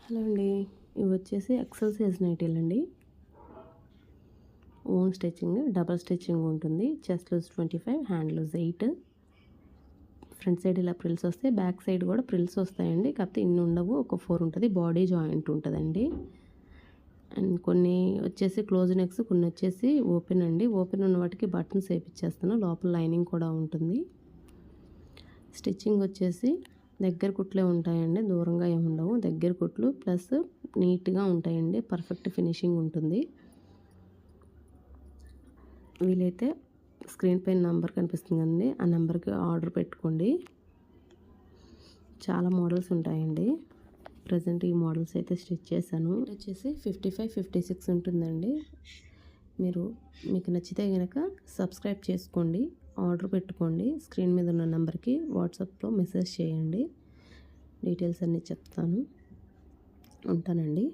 Hello అండి. ఇవి వచ్చేసి ఎక్సెల్ సైజ్ నైటీలండి. ఓన్ స్టిచ్చింగ్, డబల్ స్టిచ్చింగ్ ఉంటుంది. Chest loose 25, hand loose 8. Front side ఇలా ప్రిల్స్ వస్తాయి, బ్యాక్ సైడ్ కూడా ప్రిల్స్ వస్తాయండి. కాకపోతే ఇన్ని ఉండవు, ఒక 4 ఉంటుంది. బాడీ జాయింట్ ఉంటుందండి. అండ్ కొన్ని వచ్చేసి క్లోజ్ నెక్స్, కొన్ని వచ్చేసి ఓపెన్ అండి. ఓపెన్ ఉన్న వాటికి బటన్స్ వేయించేస్తాను, లోపల లైనింగ్ కూడా ఉంటుంది. స్టిచ్చింగ్ వచ్చేసి దగ్గర కుట్లే ఉంటాయండి, దూరంగా ఏమి ఉండవు. దగ్గర కుట్లు ప్లస్ నీట్గా ఉంటాయండి, పర్ఫెక్ట్ ఫినిషింగ్ ఉంటుంది. వీలైతే స్క్రీన్ పైన నెంబర్ కనిపిస్తుంది కదండి, ఆ నెంబర్కి ఆర్డర్ పెట్టుకోండి. చాలా మోడల్స్ ఉంటాయండి. ప్రజెంట్ ఈ మోడల్స్ అయితే స్టిచ్ చేశాను. వచ్చేసి 55, 56 ఉంటుందండి. మీకు నచ్చితే కనుక సబ్స్క్రైబ్ చేసుకోండి, ఆర్డర్ పెట్టుకోండి. స్క్రీన్ మీద ఉన్న నెంబర్కి వాట్సాప్లో మెసేజ్ చేయండి, డీటెయిల్స్ అన్నీ చెప్తాను. ఉంటానండి.